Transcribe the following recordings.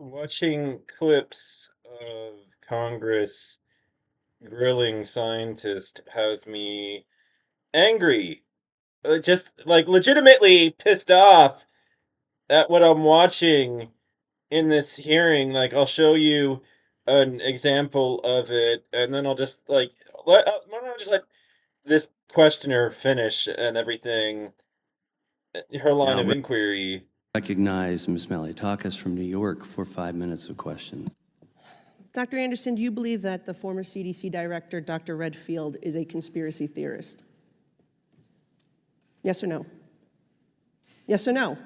Watching clips of Congress grilling scientists has me angry, just like legitimately pissed off at what I'm watching in this hearing. Like, I'll show you an example of it, and then I'll just why don't I just let this questioner finish and everything, her line Now of inquiry. recognize Ms. Malliotakis from New York for 5 minutes of questions. Dr. Anderson, do you believe that the former CDC director, Dr. Redfield, is a conspiracy theorist? Yes or no? Yes or no?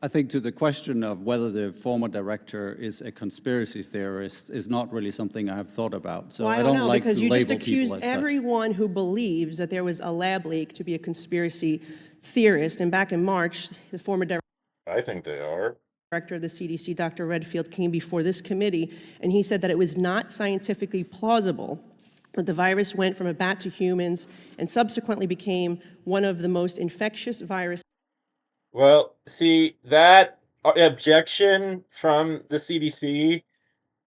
I think to the question of whether the former director is a conspiracy theorist is not really something I have thought about. So Well, I don't don't know, like because to you just label people accused as such. everyone who believes that there was a lab leak to be a conspiracy theorist. And back in March, the former I think they are. director of the CDC, Dr. Redfield, came before this committee, and he said that it was not scientifically plausible that the virus went from a bat to humans and subsequently became one of the most infectious viruses. Well, see, that objection from the CDC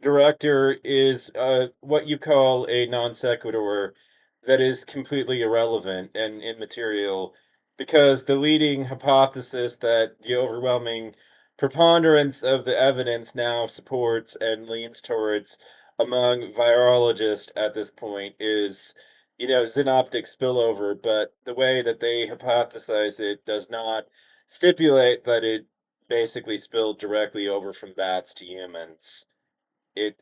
director is what you call a non sequitur that is completely irrelevant and immaterial, because the leading hypothesis that the overwhelming preponderance of the evidence now supports and leans towards among virologists at this point is, synoptic spillover, but the way that they hypothesize it does not stipulate that it basically spilled directly over from bats to humans. It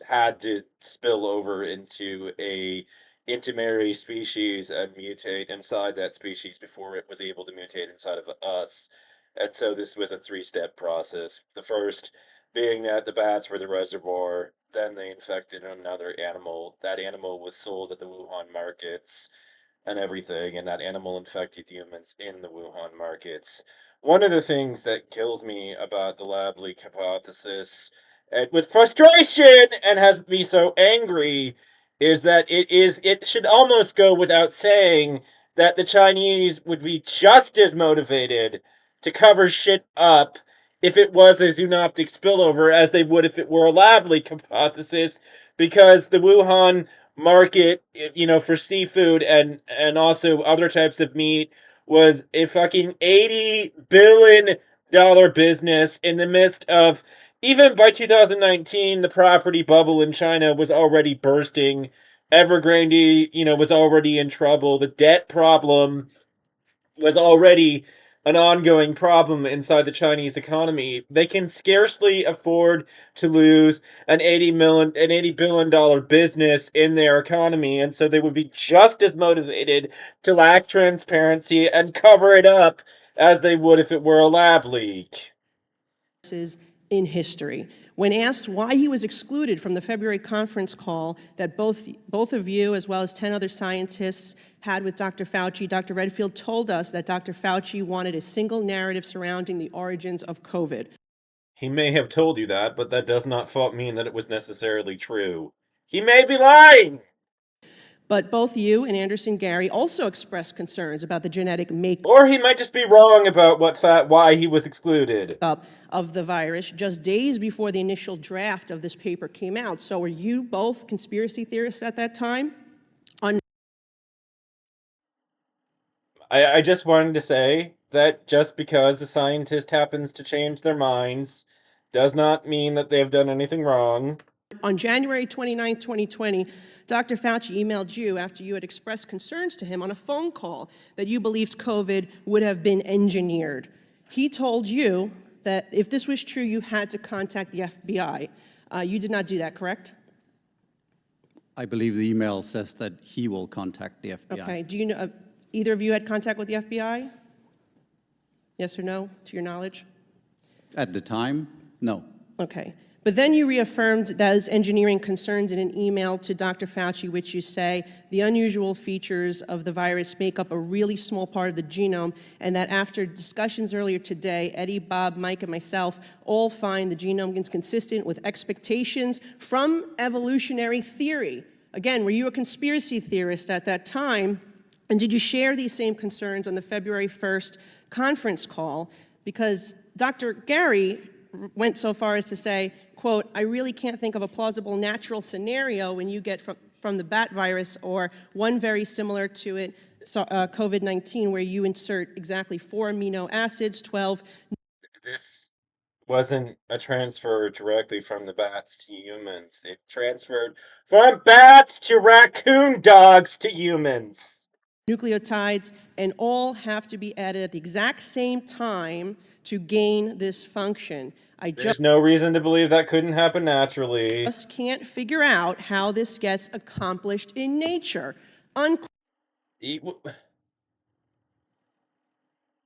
had to spill over into a intermediary species and mutate inside that species before it was able to mutate inside of us. And so this was a three-step process. The first being that the bats were the reservoir, then they infected another animal. That animal was sold at the Wuhan markets and everything, and that animal infected humans in the Wuhan markets. One of the things that kills me about the lab leak hypothesis, and with frustration and has me so angry, is that it should almost go without saying that the Chinese would be just as motivated to cover shit up if it was a zoonoptic spillover as they would if it were a lab leak hypothesis, because the Wuhan market, for seafood and also other types of meat was a fucking $80 billion business in the midst of, even by 2019, the property bubble in China was already bursting. Evergrande, was already in trouble. The debt problem was already an ongoing problem inside the Chinese economy. They can scarcely afford to lose an $80 billion business in their economy, and so they would be just as motivated to lack transparency and cover it up as they would if it were a lab leak. In history. When asked why he was excluded from the February conference call that both of you, as well as 10 other scientists, had with Dr. Fauci, Dr. Redfield told us that Dr. Fauci wanted a single narrative surrounding the origins of COVID. He may have told you that, but that does not mean that it was necessarily true. He may be lying! But both you and Anderson Gary also expressed concerns about the genetic makeup Or he might just be wrong about why he was excluded. of the virus just days before the initial draft of this paper came out. So were you both conspiracy theorists at that time? I just wanted to say that just because a scientist happens to change their minds does not mean that they have done anything wrong. On January 29, 2020, Dr. Fauci emailed you after you had expressed concerns to him on a phone call that you believed COVID would have been engineered. He told you that if this was true, you had to contact the FBI. You did not do that, correct? I believe the email says that he will contact the FBI. Okay. Do you know, either of you had contact with the FBI? Yes or no, to your knowledge? At the time, no. Okay. But then you reaffirmed those engineering concerns in an email to Dr. Fauci, which you say the unusual features of the virus make up a really small part of the genome, and that after discussions earlier today, Eddie, Bob, Mike, and myself all find the genome is consistent with expectations from evolutionary theory. Again, were you a conspiracy theorist at that time? And did you share these same concerns on the February 1st conference call? Because Dr. Gary went so far as to say, quote, "I really can't think of a plausible natural scenario when you get from the bat virus or one very similar to it, COVID-19, where you insert exactly 4 amino acids, 12." This wasn't a transfer directly from the bats to humans. It transferred from bats to raccoon dogs to humans. Nucleotides, and all have to be added at the exact same time to gain this function. I There's no reason to believe that couldn't happen naturally. just can't figure out how this gets accomplished in nature.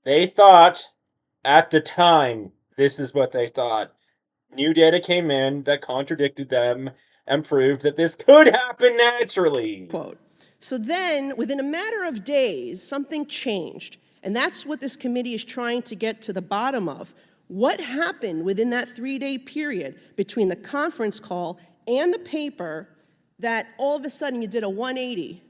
They thought at the time this is what they thought. New data came in that contradicted them and proved that this could happen naturally. Quote. So then, within a matter of days, something changed. And that's what this committee is trying to get to the bottom of. What happened within that 3-day period between the conference call and the paper that all of a sudden you did a 180?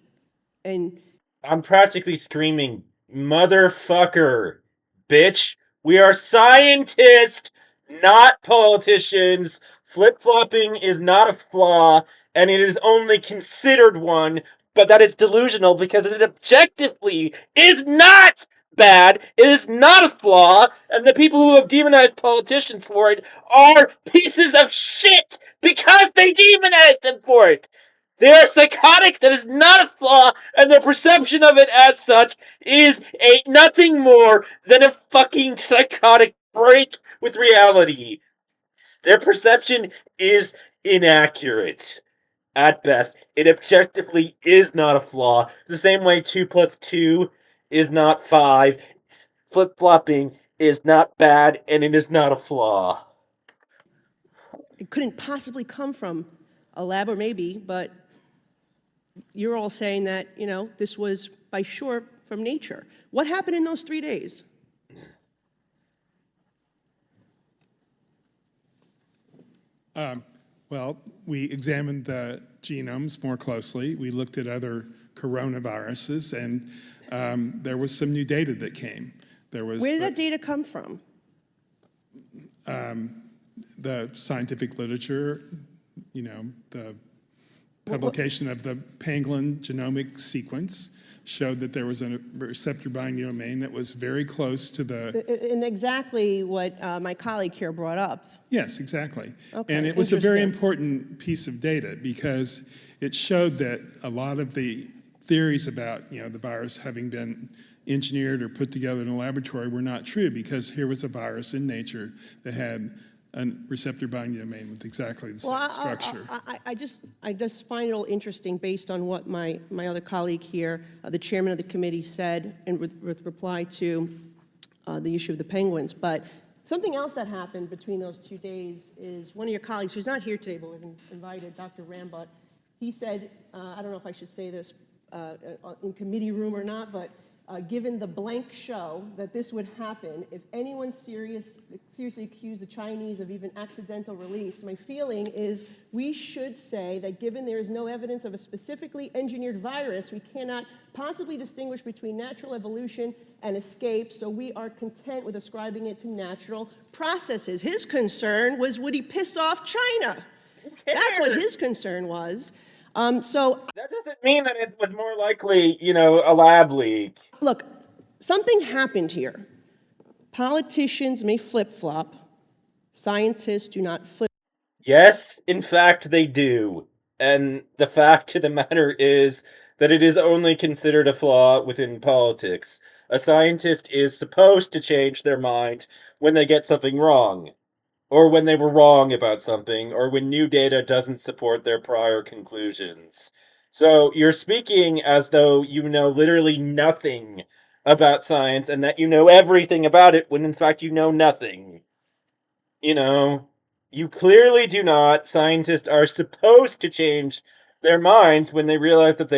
And I'm practically screaming, motherfucker, bitch. We are scientists, not politicians. Flip-flopping is not a flaw, and it is only considered one, but that is delusional because it objectively is not bad. It is not a flaw, and the people who have demonized politicians for it are pieces of shit because they demonized them for it. They are psychotic. That is not a flaw, and their perception of it as such is nothing more than a fucking psychotic break with reality. Their perception is inaccurate. At best, it objectively is not a flaw. The same way 2 plus 2 is not 5. Flip-flopping is not bad, and it is not a flaw. it couldn't possibly come from a lab, or maybe, but you're all saying that, this was by sure from nature. What happened in those 3 days? Well, we examined the genomes more closely. We looked at other coronaviruses, and there was some new data that came. Where did that data come from? The scientific literature, the publication of the pangolin genomic sequence showed that there was a receptor binding domain that was very close to the... And exactly what my colleague here brought up. Yes, exactly. Okay, and it was a very interesting. important piece of data because it showed that a lot of the theories about the virus having been engineered or put together in a laboratory were not true, because here was a virus in nature that had a receptor binding domain with exactly the same structure. I just find it all interesting based on what my other colleague here, the chairman of the committee, said and with reply to the issue of the penguins. But something else that happened between those 2 days is one of your colleagues, who's not here today but was invited, Dr. Rambut, he said, I don't know if I should say this in committee room or not, but given the blank show that this would happen, if anyone seriously accused the Chinese of even accidental release, my feeling is we should say that given there is no evidence of a specifically engineered virus, we cannot possibly distinguish between natural evolution and escape, so we are content with ascribing it to natural processes. His concern was, would he piss off China? That's what his concern was. That doesn't mean that it was more likely, a lab leak. Look, something happened here. Politicians may flip-flop. Scientists do not flip. Yes, in fact, they do. And the fact of the matter is that it is only considered a flaw within politics. A scientist is supposed to change their mind when they get something wrong, or when they were wrong about something, or when new data doesn't support their prior conclusions. So you're speaking as though you know literally nothing about science and that you know everything about it when in fact you know nothing. You clearly do not. Scientists are supposed to change their minds when they realize that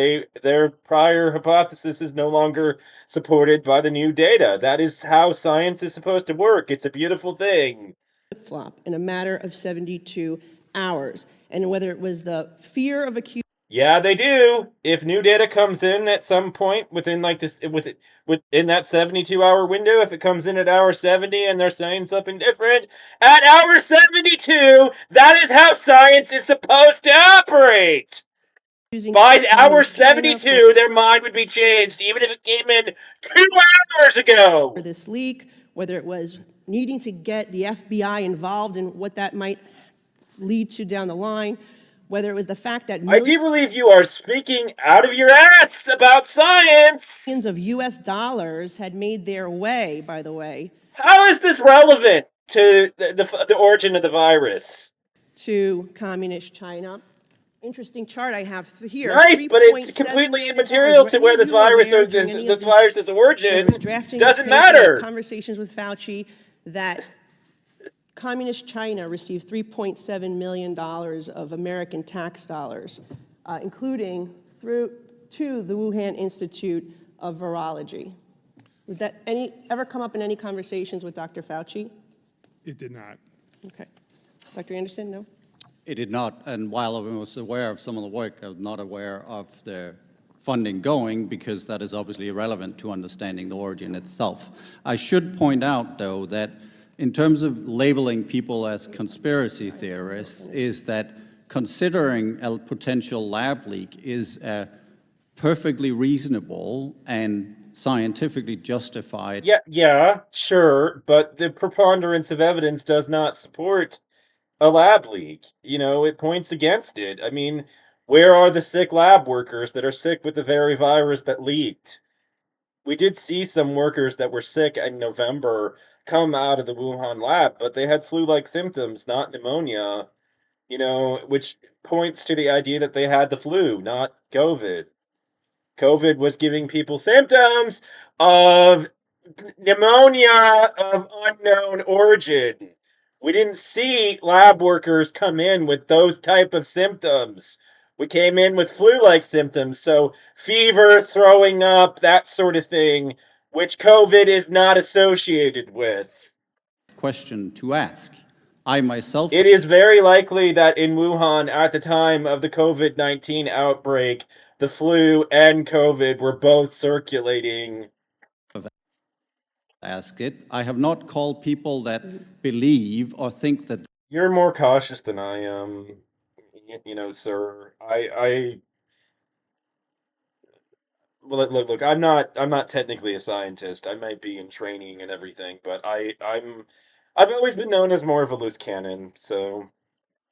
their prior hypothesis is no longer supported by the new data. That is how science is supposed to work. It's a beautiful thing. Flip-flop in a matter of 72 hours. And whether it was the fear of accusation Yeah, they do. If new data comes in at some point within like this within that 72-hour window, if it comes in at hour 70 and they're saying something different at hour 72, that is how science is supposed to operate. Using By hour Communist China 72, their mind would be changed, even if it came in 2 hours ago. for this leak, whether it was needing to get the FBI involved in what that might lead to down the line, whether it was the fact that I do believe you are speaking out of your ass about science. millions of US dollars had made their way, by the way, How is this relevant to the origin of the virus? to Communist China. Interesting chart I have here. Nice, but it's $3.7 completely million. immaterial Were to any where of this you aware virus or during any of this virus's origin whether it was drafting this doesn't paper, matter. conversations with Fauci, that Communist China received $3.7 million of American tax dollars, including to the Wuhan Institute of Virology. Was that ever come up in any conversations with Dr. Fauci? It did not. Okay. Dr. Anderson, no? It did not, and while I was aware of some of the work, I was not aware of the funding going, because that is obviously irrelevant to understanding the origin itself. I should point out, though, that in terms of labeling people as conspiracy theorists, is that considering a potential lab leak is a perfectly reasonable and scientifically justified. Yeah, sure, but the preponderance of evidence does not support a lab leak. You know, it points against it. I mean, where are the sick lab workers that are sick with the very virus that leaked? We did see some workers that were sick in November come out of the Wuhan lab, but they had flu-like symptoms, not pneumonia, you know, which points to the idea that they had the flu, not COVID. COVID was giving people symptoms of pneumonia of unknown origin. We didn't see lab workers come in with those type of symptoms. We came in with flu-like symptoms, so fever, throwing up, that sort of thing, which COVID is not associated with. Question to ask. I myself It is very likely that in Wuhan, at the time of the COVID-19 outbreak, the flu and COVID were both circulating. ask it. I have not called people that believe or think that You're more cautious than I am, you know, sir. Well, look, I'm not technically a scientist. I might be in training and everything, but I've always been known as more of a loose cannon, so.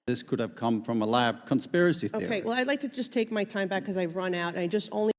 this could have come from a lab conspiracy theory. Okay, well, I'd like to just take my time back because I've run out, and I just only